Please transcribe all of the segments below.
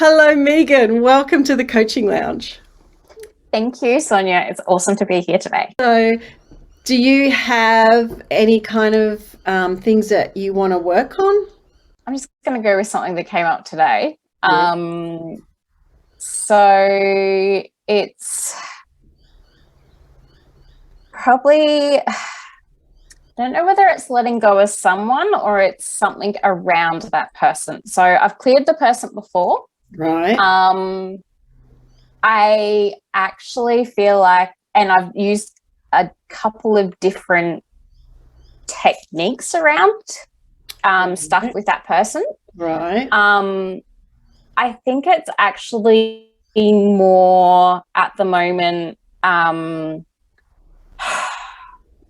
Hello, Megan. Welcome to the Coaching Lounge. Thank you, Sonya. It's awesome to be here today. So, do you have any kind of things that you want to work on? I'm just going to go with something that came up today. Yeah. So it's probably, I don't know whether it's letting go of someone or it's something around that person. So I've cleared the person before. Right. I actually feel like, and I've used a couple of different techniques around stuff with that person. Right. I think it's actually more at the moment,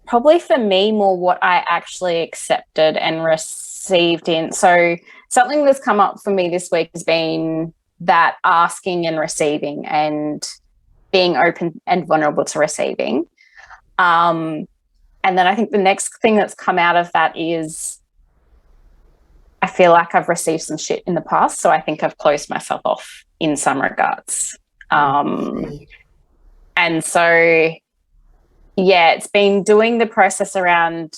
probably for me, more what I actually accepted and received in. So something that's come up for me this week has been that asking and receiving and being open and vulnerable to receiving. And then I think the next thing that's come out of that is I feel like I've received some shit in the past, so I think I've closed myself off in some regards. And so, yeah, it's been doing the process around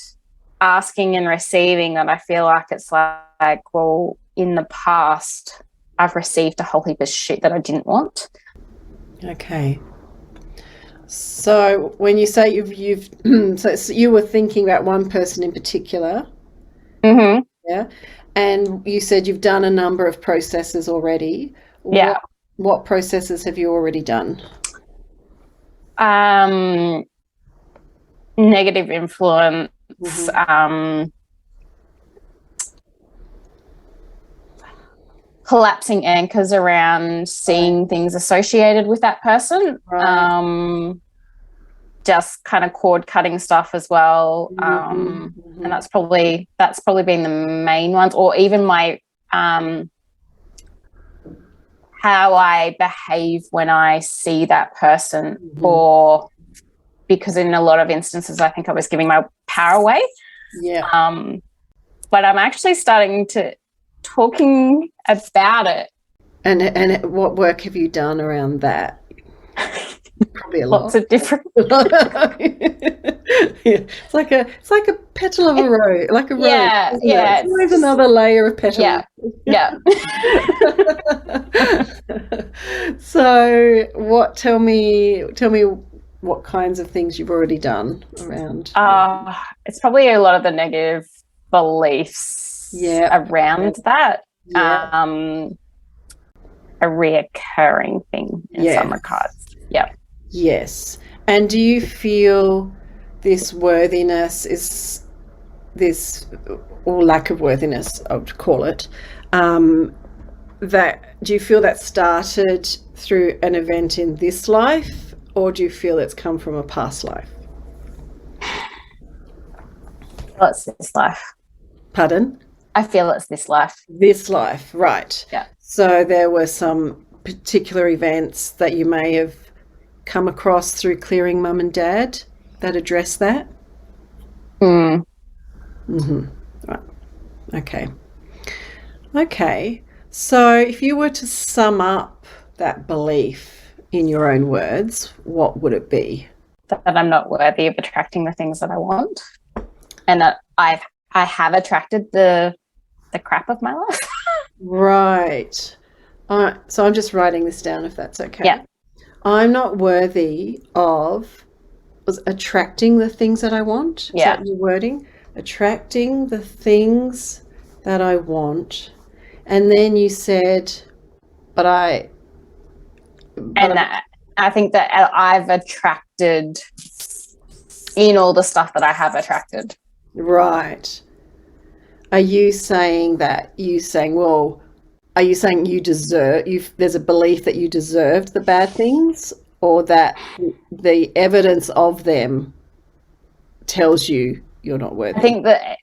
asking and receiving that I feel like it's like, well, in the past, I've received a whole heap of shit that I didn't want. Okay. So when you say you've so you were thinking about one person in particular. Mm-hmm. Yeah. And you said you've done a number of processes already. Yeah. What processes have you already done? Negative influence, collapsing anchors around seeing things associated with that person, just kind of cord cutting stuff as well, and that's probably been the main ones, or even my how I behave when I see that person, or because in a lot of instances I think I was giving my power away. Yeah. But I'm actually starting to talking about it. And what work have you done around that? Probably a lot. Lots of different. It's like a petal of a rose, like a rose. Yeah. It's always another layer of petals. Yeah. So, tell me what kinds of things you've already done around. It's probably a lot of the negative beliefs around that. A reoccurring thing in some regards. Yeah. Yes. And do you feel this worthiness is this, or lack of worthiness, I would call it, that do you feel that started through an event in this life, or do you feel it's come from a past life? Well, it's this life. Pardon? I feel it's this life. This life, right. Yeah. So there were some particular events that you may have come across through clearing mum and dad that address that? Right. Okay. So if you were to sum up that belief in your own words, what would it be? That I'm not worthy of attracting the things that I want, and that I have attracted the crap of my life. Right. So I'm just writing this down if that's okay. Yeah. I'm not worthy of attracting the things that I want. Is that your wording? Attracting the things that I want. And then you said, I think that I've attracted in all the stuff that I have attracted. Right. Are you saying are you saying you deserve, there's a belief that you deserved the bad things, or that the evidence of them tells you you're not worthy? I think that,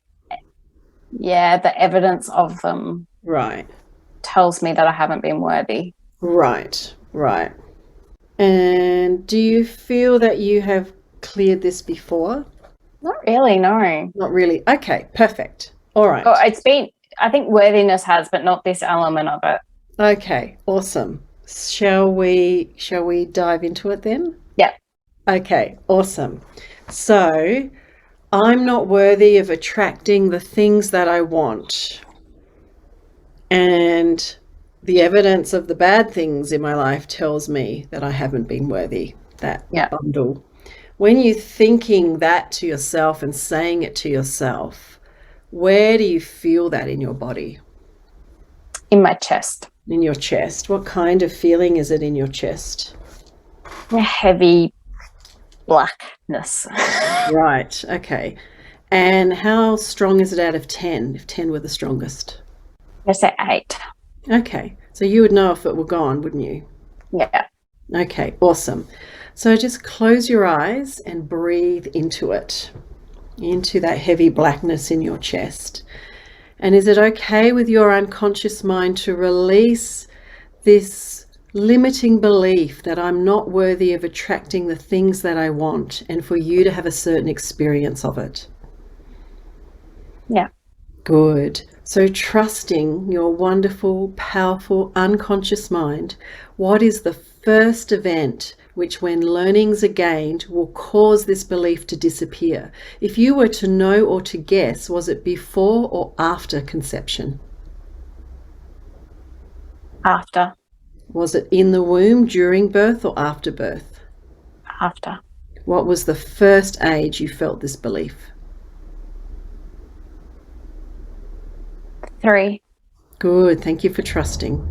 the evidence of them tells me that I haven't been worthy. Right. And do you feel that you have cleared this before? Not really, no. Not really. Okay, perfect. All right. I think worthiness has, but not this element of it. Okay, awesome. Shall we dive into it then? Yeah. Okay, awesome. So, I'm not worthy of attracting the things that I want. And the evidence of the bad things in my life tells me that I haven't been worthy. That Yeah. bundle. When you're thinking that to yourself and saying it to yourself, where do you feel that in your body? In my chest. In your chest? What kind of feeling is it in your chest? A heavy blackness. Right, okay. And how strong is it out of 10, if 10 were the strongest? I say 8. Okay, so you would know if it were gone, wouldn't you? Yeah. Okay, awesome. So just close your eyes and breathe into it, into that heavy blackness in your chest. And is it okay with your unconscious mind to release this limiting belief that I'm not worthy of attracting the things that I want, and for you to have a certain experience of it? Yeah. Good. So trusting your wonderful, powerful, unconscious mind, what is the first event which, when learnings are gained, will cause this belief to disappear? If you were to know or to guess, was it before or after conception? After. Was it in the womb, during birth, or after birth? After. What was the first age you felt this belief? 3. Good. Thank you for trusting.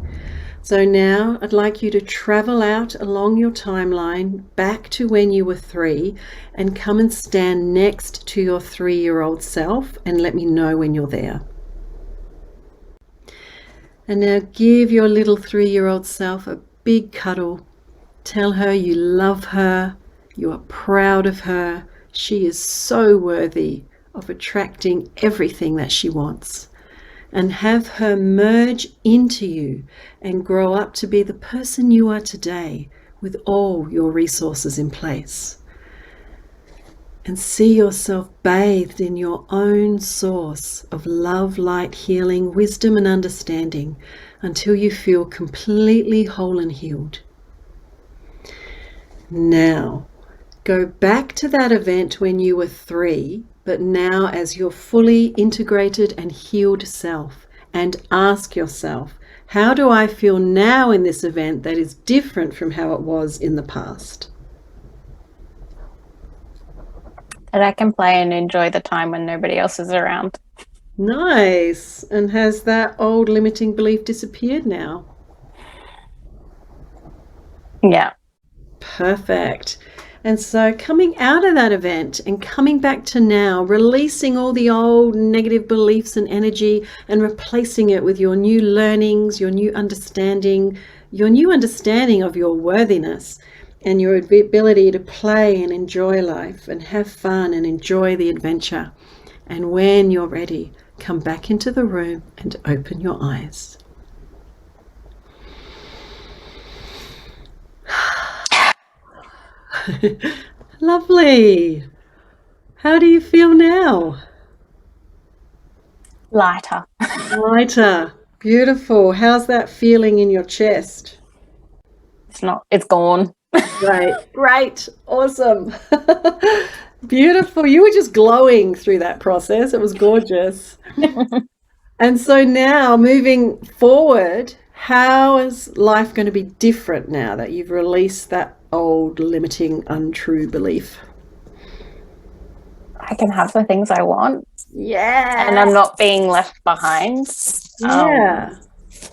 So now I'd like you to travel out along your timeline back to when you were 3 and come and stand next to your 3-year-old self and let me know when you're there. And now give your little 3-year-old self a big cuddle. Tell her you love her, you are proud of her. She is so worthy of attracting everything that she wants. And have her merge into you and grow up to be the person you are today with all your resources in place. And see yourself bathed in your own source of love, light, healing, wisdom, and understanding until you feel completely whole and healed. Now, go back to that event when you were 3, but now as your fully integrated and healed self, and ask yourself, how do I feel now in this event that is different from how it was in the past? That I can play and enjoy the time when nobody else is around. Nice. And has that old limiting belief disappeared now? Yeah. Perfect. And so coming out of that event and coming back to now, releasing all the old negative beliefs and energy and replacing it with your new learnings, your new understanding of your worthiness and your ability to play and enjoy life and have fun and enjoy the adventure. And when you're ready, come back into the room and open your eyes. Lovely. How do you feel now? Lighter. Lighter. Beautiful. How's that feeling in your chest? It's gone. Great. Awesome. Beautiful. You were just glowing through that process. It was gorgeous. And so now moving forward, how is life going to be different now that you've released that old limiting untrue belief? I can have the things I want. Yeah. And I'm not being left behind. Yeah.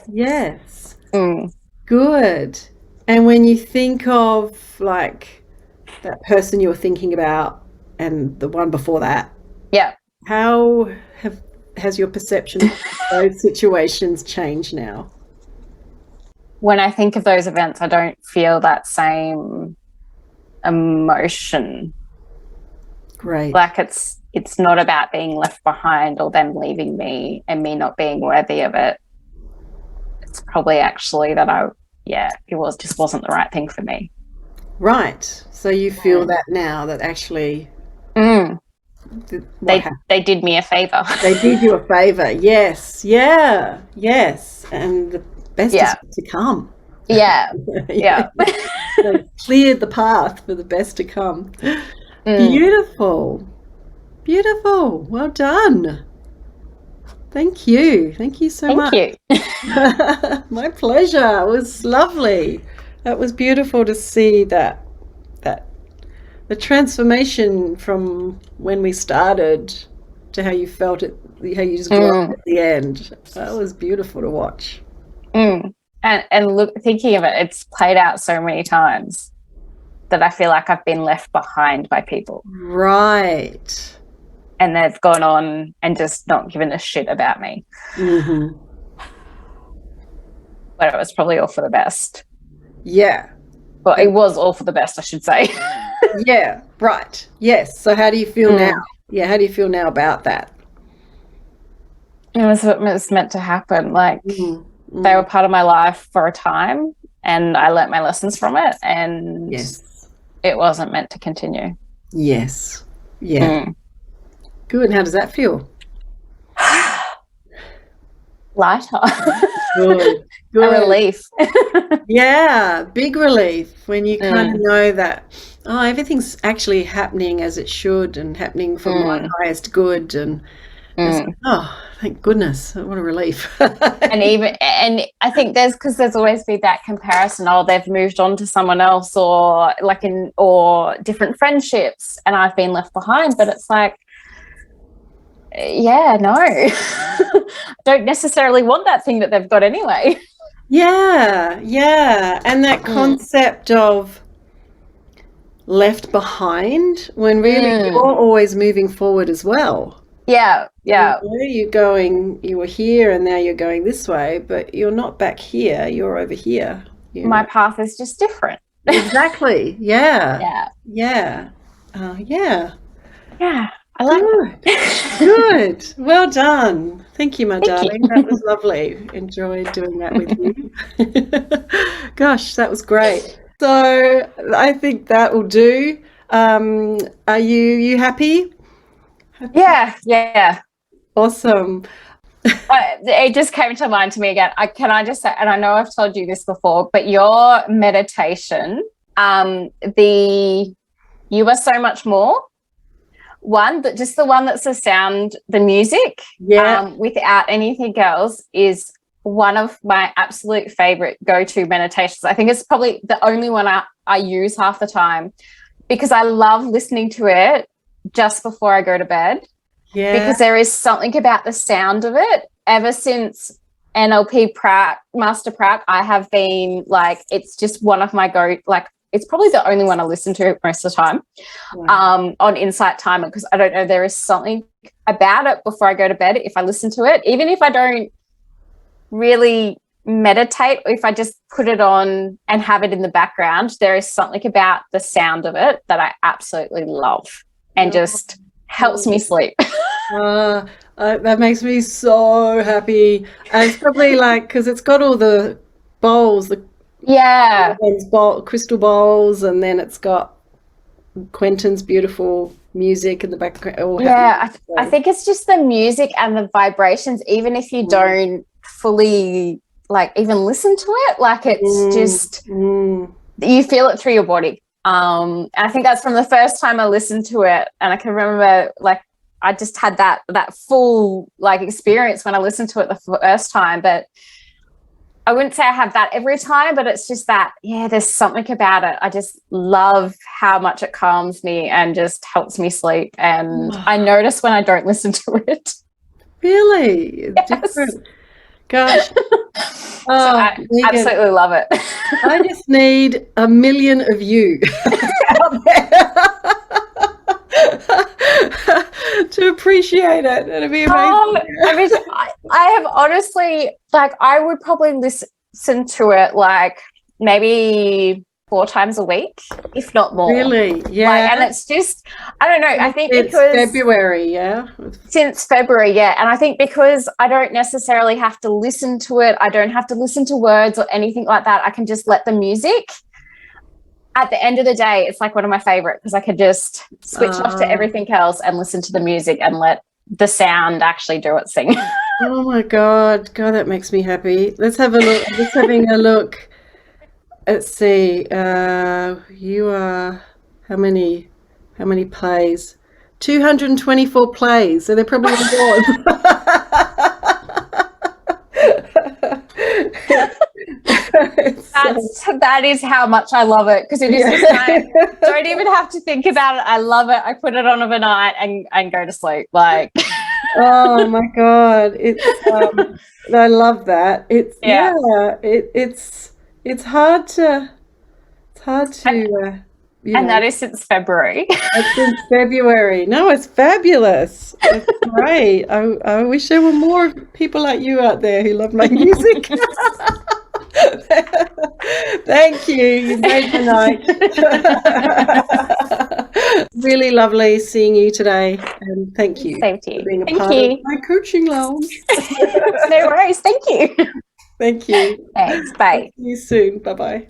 Yes. Mm. Good. And when you think of like that person you were thinking about and the one before that, Yeah. how has your perception of those situations changed now? When I think of those events, I don't feel that same emotion. Great. Like it's not about being left behind or them leaving me and me not being worthy of it. It's probably actually that just wasn't the right thing for me. Right. So you feel that now that actually they did me a favor. They did you a favor. Yes. Yeah. Yes. And best is to come. Yeah. Yeah. So cleared the path for the best to come. Beautiful. Beautiful. Well done. Thank you. Thank you so much. Thank you. My pleasure. It was lovely. That was beautiful to see that the transformation from when we started to how you felt it, how you just grew up at the end. That was beautiful to watch. And look, thinking of it, it's played out so many times that I feel like I've been left behind by people. Right. And they've gone on and just not given a shit about me. Mm-hmm. But it was probably all for the best. Yeah. Well, it was all for the best, I should say. Yeah, right. Yes. So how do you feel now? Yeah, how do you feel now about that? It was meant to happen. Like, they were part of my life for a time, and I learnt my lessons from it, and it wasn't meant to continue. Yes. Yeah. Good. And how does that feel? Lighter. Good. A relief. Yeah, big relief when you kind of know that, everything's actually happening as it should and happening for my highest good. And it's like, thank goodness. What a relief. and I think because there's always been that comparison, they've moved on to someone else, or different friendships, and I've been left behind. But it's like, no. I don't necessarily want that thing that they've got anyway. Yeah. And that concept of left behind when really you're always moving forward as well. Yeah. You were here and now you're going this way, but you're not back here, you're over here. My path is just different. Exactly. Yeah. I like it. Good. Well done. Thank you, my darling. That was lovely. Enjoyed doing that with you. Gosh, that was great. So I think that will do. Are you happy? Yeah. Awesome. It just came to mind to me again. Can I just say, and I know I've told you this before, but your meditation, you are so much more. Just the one that's the sound, the music, without anything else, is one of my absolute favorite go-to meditations. I think it's probably the only one I use half the time, because I love listening to it just before I go to bed. Yeah. Because there is something about the sound of it. Ever since NLP Master Prac, I have been like, it's just one of my it's probably the only one I listen to most of the time. Wow. On Insight Timer, because I don't know, there is something about it before I go to bed. If I listen to it, even if I don't really meditate, or if I just put it on and have it in the background, there is something about the sound of it that I absolutely love and just helps me sleep. That makes me so happy. And it's probably because it's got all the bowls, crystal bowls, and then it's got Quentin's beautiful music in the background. I think it's just the music and the vibrations, even if you don't fully even listen to it, it's just you feel it through your body. And I think that's from the first time I listened to it, and I can remember I just had that full experience when I listened to it the first time. But I wouldn't say I have that every time, but it's just that, there's something about it. I just love how much it calms me and just helps me sleep. And I notice when I don't listen to it. Really? Yes. Different. Gosh. So I absolutely love it. I just need 1 million of you out there to appreciate it. It'd be amazing. I have honestly, I would probably listen to it maybe 4 times a week, if not more. Really? Yeah. And it's just, I don't know. I think it's because February, since February, and I think because I don't necessarily have to listen to it, I don't have to listen to words or anything like that. I can just let the music. At the end of the day, it's one of my favorite, because I could just switch off to everything else and listen to the music and let the sound actually do its thing. Oh my God, that makes me happy. Let's have a look. I'm just having a look. Let's see. You are how many plays? 224 plays. So they're probably more. That is how much I love it, because it is just like, don't even have to think about it. I love it. I put it on overnight and go to sleep. Like, oh my God, it's I love that. It's it's hard to and that is since February. It's since February. No, it's fabulous. It's great. I wish there were more people like you out there who love my music. Thank you. You made my night. Really lovely seeing you today, and thank you Same to you. for being a Thank part you. of my coaching lounge. No worries. Thank you. Thank you. Thanks. Bye. See you soon. Bye-bye.